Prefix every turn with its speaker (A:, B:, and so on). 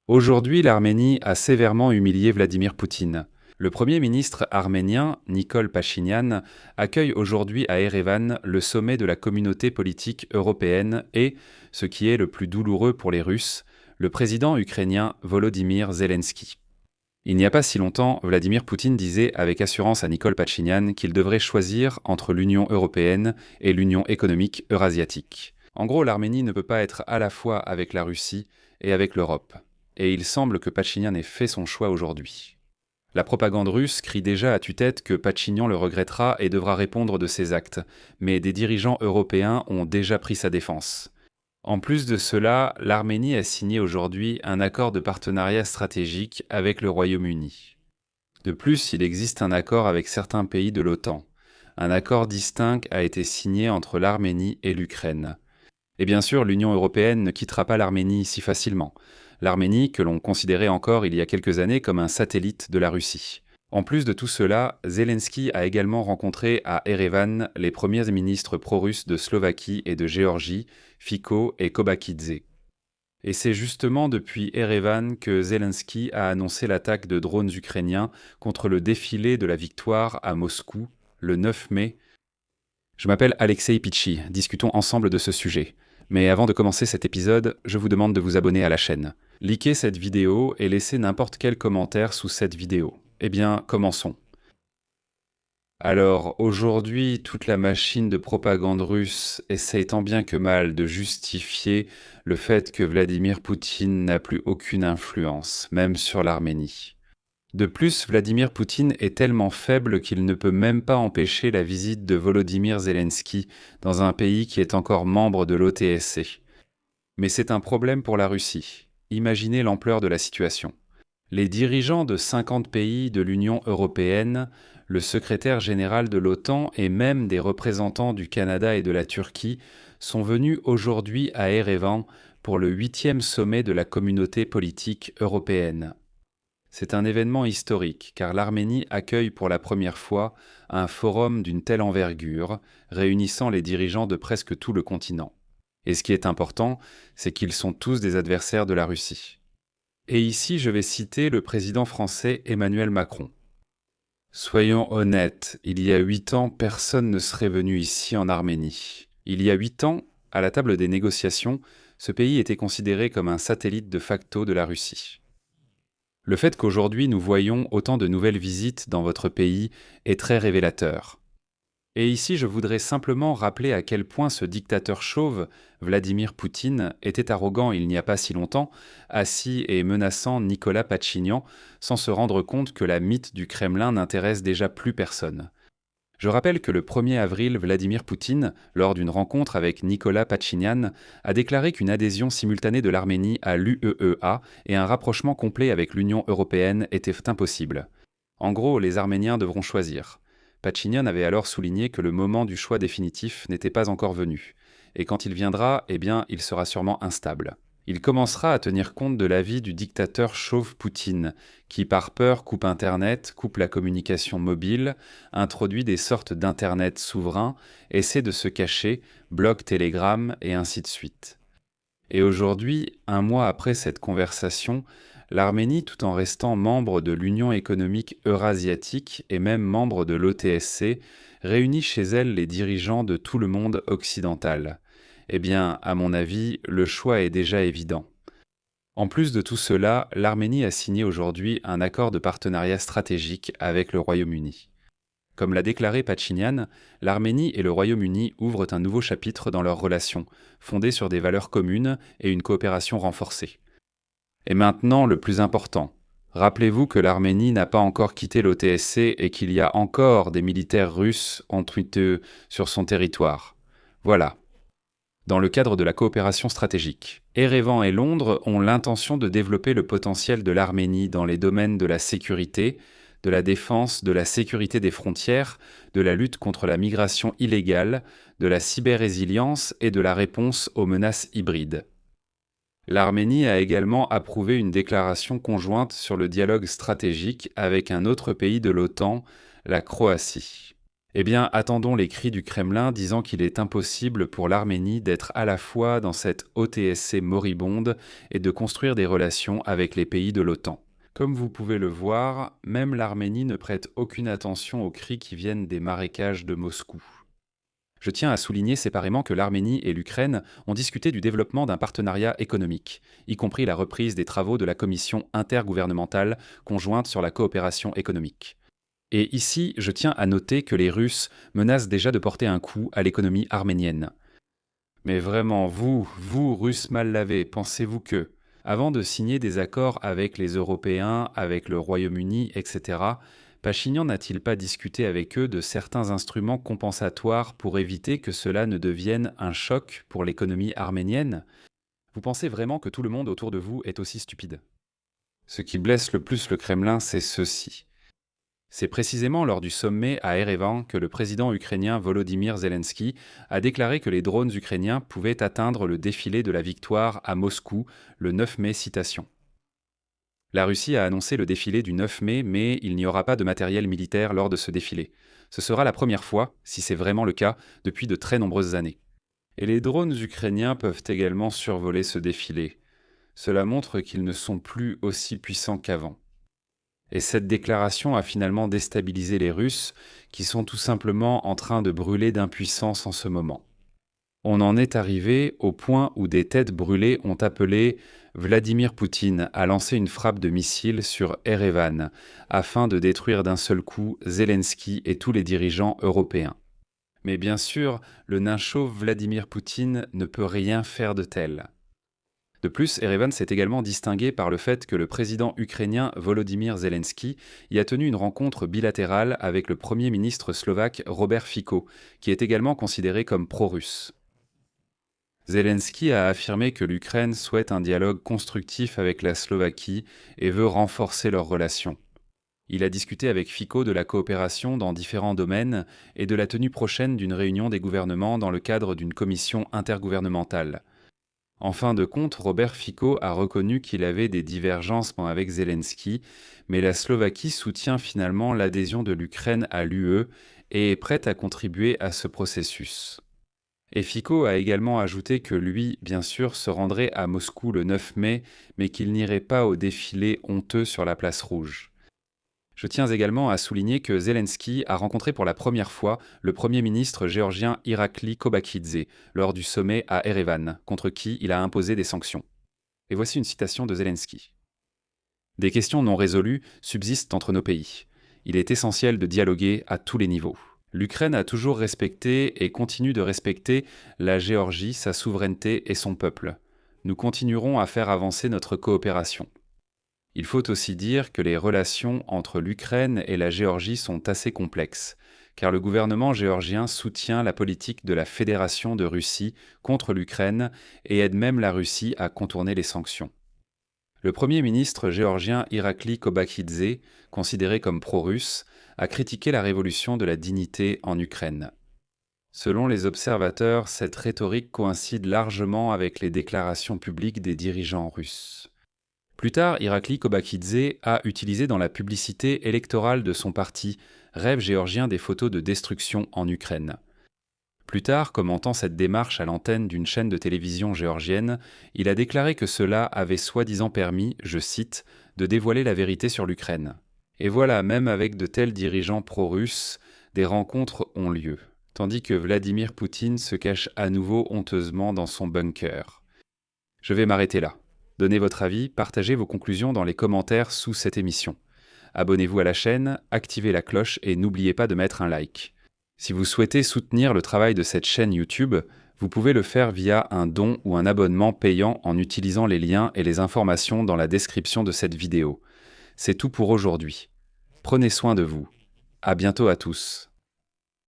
A: Aujourd'hui, l'Arménie a sévèrement humilié Vladimir Poutine. Le Premier ministre arménien, Nikol Pachinian, accueille aujourd'hui à Erevan le sommet de la communauté politique européenne et, ce qui est le plus douloureux pour les Russes, le président ukrainien Volodymyr Zelensky. Il n'y a pas si longtemps, Vladimir Poutine disait avec assurance à Nikol Pachinian qu'il devrait choisir entre l'Union européenne et l'Union économique eurasiatique. En gros, l'Arménie ne peut pas être à la fois avec la Russie et avec l'Europe. Et il semble que Pachinian ait fait son choix aujourd'hui. La propagande russe crie déjà à tue-tête que Pachinian le regrettera et devra répondre de ses actes, mais des dirigeants européens ont déjà pris sa défense. En plus de cela, l'Arménie a signé aujourd'hui un accord de partenariat stratégique avec le Royaume-Uni. De plus, il existe un accord avec certains pays de l'OTAN. Un accord distinct a été signé entre l'Arménie et l'Ukraine. Et bien sûr, l'Union européenne ne quittera pas l'Arménie si facilement. L'Arménie, que l'on considérait encore il y a quelques années comme un satellite de la Russie. En plus de tout cela, Zelensky a également rencontré à Erevan les premiers ministres pro-russes de Slovaquie et de Géorgie, Fico et Kobakidze. Et c'est justement depuis Erevan que Zelensky a annoncé l'attaque de drones ukrainiens contre le défilé de la victoire à Moscou, le 9 mai. Je m'appelle Alexei Pichi, discutons ensemble de ce sujet. Mais avant de commencer cet épisode, je vous demande de vous abonner à la chaîne. Likez cette vidéo et laissez n'importe quel commentaire sous cette vidéo. Eh bien, commençons. Alors, aujourd'hui, toute la machine de propagande russe essaye tant bien que mal de justifier le fait que Vladimir Poutine n'a plus aucune influence, même sur l'Arménie. De plus, Vladimir Poutine est tellement faible qu'il ne peut même pas empêcher la visite de Volodymyr Zelensky dans un pays qui est encore membre de l'OTSC. Mais c'est un problème pour la Russie. Imaginez l'ampleur de la situation. Les dirigeants de 50 pays de l'Union européenne, le secrétaire général de l'OTAN et même des représentants du Canada et de la Turquie sont venus aujourd'hui à Erevan pour le 8e sommet de la communauté politique européenne. C'est un événement historique car l'Arménie accueille pour la première fois un forum d'une telle envergure, réunissant les dirigeants de presque tout le continent. Et ce qui est important, c'est qu'ils sont tous des adversaires de la Russie. Et ici, je vais citer le président français Emmanuel Macron. Soyons honnêtes, il y a 8 ans, personne ne serait venu ici en Arménie. Il y a 8 ans, à la table des négociations, ce pays était considéré comme un satellite de facto de la Russie. Le fait qu'aujourd'hui nous voyons autant de nouvelles visites dans votre pays est très révélateur. Et ici, je voudrais simplement rappeler à quel point ce dictateur chauve, Vladimir Poutine, était arrogant il n'y a pas si longtemps, assis et menaçant Nicolas Pachinian, sans se rendre compte que la mythe du Kremlin n'intéresse déjà plus personne. Je rappelle que le 1er avril, Vladimir Poutine, lors d'une rencontre avec Nicolas Pachinian, a déclaré qu'une adhésion simultanée de l'Arménie à l'UEEA et un rapprochement complet avec l'Union européenne étaient impossibles. En gros, les Arméniens devront choisir. Pachinian avait alors souligné que le moment du choix définitif n'était pas encore venu, et quand il viendra, eh bien, il sera sûrement instable. Il commencera à tenir compte de l'avis du dictateur chauve Poutine, qui par peur coupe Internet, coupe la communication mobile, introduit des sortes d'Internet souverains, essaie de se cacher, bloque Telegram et ainsi de suite. Et aujourd'hui, un mois après cette conversation, l'Arménie, tout en restant membre de l'Union économique eurasiatique et même membre de l'OTSC, réunit chez elle les dirigeants de tout le monde occidental. Eh bien, à mon avis, le choix est déjà évident. En plus de tout cela, l'Arménie a signé aujourd'hui un accord de partenariat stratégique avec le Royaume-Uni. Comme l'a déclaré Pachinian, l'Arménie et le Royaume-Uni ouvrent un nouveau chapitre dans leurs relations, fondé sur des valeurs communes et une coopération renforcée. Et maintenant, le plus important. Rappelez-vous que l'Arménie n'a pas encore quitté l'OTSC et qu'il y a encore des militaires russes entruiteux sur son territoire. Voilà. Dans le cadre de la coopération stratégique, Erevan et Londres ont l'intention de développer le potentiel de l'Arménie dans les domaines de la sécurité, de la défense, de la sécurité des frontières, de la lutte contre la migration illégale, de la cyber-résilience et de la réponse aux menaces hybrides. L'Arménie a également approuvé une déclaration conjointe sur le dialogue stratégique avec un autre pays de l'OTAN, la Croatie. Eh bien, attendons les cris du Kremlin disant qu'il est impossible pour l'Arménie d'être à la fois dans cette OTSC moribonde et de construire des relations avec les pays de l'OTAN. Comme vous pouvez le voir, même l'Arménie ne prête aucune attention aux cris qui viennent des marécages de Moscou. Je tiens à souligner séparément que l'Arménie et l'Ukraine ont discuté du développement d'un partenariat économique, y compris la reprise des travaux de la commission intergouvernementale conjointe sur la coopération économique. Et ici, je tiens à noter que les Russes menacent déjà de porter un coup à l'économie arménienne. Mais vraiment, vous, Russes mal lavés, pensez-vous que, avant de signer des accords avec les Européens, avec le Royaume-Uni, etc., Pachinian n'a-t-il pas discuté avec eux de certains instruments compensatoires pour éviter que cela ne devienne un choc pour l'économie arménienne? Vous pensez vraiment que tout le monde autour de vous est aussi stupide? Ce qui blesse le plus le Kremlin, c'est ceci. C'est précisément lors du sommet à Erevan que le président ukrainien Volodymyr Zelensky a déclaré que les drones ukrainiens pouvaient atteindre le défilé de la victoire à Moscou le 9 mai. Citation. La Russie a annoncé le défilé du 9 mai, mais il n'y aura pas de matériel militaire lors de ce défilé. Ce sera la première fois, si c'est vraiment le cas, depuis de très nombreuses années. Et les drones ukrainiens peuvent également survoler ce défilé. Cela montre qu'ils ne sont plus aussi puissants qu'avant. Et cette déclaration a finalement déstabilisé les Russes, qui sont tout simplement en train de brûler d'impuissance en ce moment. On en est arrivé au point où des têtes brûlées ont appelé Vladimir Poutine à lancer une frappe de missile sur Erevan, afin de détruire d'un seul coup Zelensky et tous les dirigeants européens. Mais bien sûr, le nain chauve Vladimir Poutine ne peut rien faire de tel. De plus, Erevan s'est également distingué par le fait que le président ukrainien Volodymyr Zelensky y a tenu une rencontre bilatérale avec le premier ministre slovaque Robert Fico, qui est également considéré comme pro-russe. Zelensky a affirmé que l'Ukraine souhaite un dialogue constructif avec la Slovaquie et veut renforcer leurs relations. Il a discuté avec Fico de la coopération dans différents domaines et de la tenue prochaine d'une réunion des gouvernements dans le cadre d'une commission intergouvernementale. En fin de compte, Robert Fico a reconnu qu'il avait des divergences avec Zelensky, mais la Slovaquie soutient finalement l'adhésion de l'Ukraine à l'UE et est prête à contribuer à ce processus. Et Fico a également ajouté que lui, bien sûr, se rendrait à Moscou le 9 mai, mais qu'il n'irait pas au défilé honteux sur la place rouge. Je tiens également à souligner que Zelensky a rencontré pour la première fois le Premier ministre géorgien Irakli Kobakidze lors du sommet à Erevan, contre qui il a imposé des sanctions. Et voici une citation de Zelensky. « Des questions non résolues subsistent entre nos pays. Il est essentiel de dialoguer à tous les niveaux. L'Ukraine a toujours respecté et continue de respecter la Géorgie, sa souveraineté et son peuple. Nous continuerons à faire avancer notre coopération. » Il faut aussi dire que les relations entre l'Ukraine et la Géorgie sont assez complexes, car le gouvernement géorgien soutient la politique de la Fédération de Russie contre l'Ukraine et aide même la Russie à contourner les sanctions. Le Premier ministre géorgien Irakli Kobakidze, considéré comme pro-russe, a critiqué la révolution de la dignité en Ukraine. Selon les observateurs, cette rhétorique coïncide largement avec les déclarations publiques des dirigeants russes. Plus tard, Irakli Kobakidze a utilisé dans la publicité électorale de son parti Rêve géorgien des photos de destruction en Ukraine. Plus tard, commentant cette démarche à l'antenne d'une chaîne de télévision géorgienne, il a déclaré que cela avait soi-disant permis, je cite, de dévoiler la vérité sur l'Ukraine. Et voilà, même avec de tels dirigeants pro-russes, des rencontres ont lieu, tandis que Vladimir Poutine se cache à nouveau honteusement dans son bunker. Je vais m'arrêter là. Donnez votre avis, partagez vos conclusions dans les commentaires sous cette émission. Abonnez-vous à la chaîne, activez la cloche et n'oubliez pas de mettre un like. Si vous souhaitez soutenir le travail de cette chaîne YouTube, vous pouvez le faire via un don ou un abonnement payant en utilisant les liens et les informations dans la description de cette vidéo. C'est tout pour aujourd'hui. Prenez soin de vous. À bientôt à tous.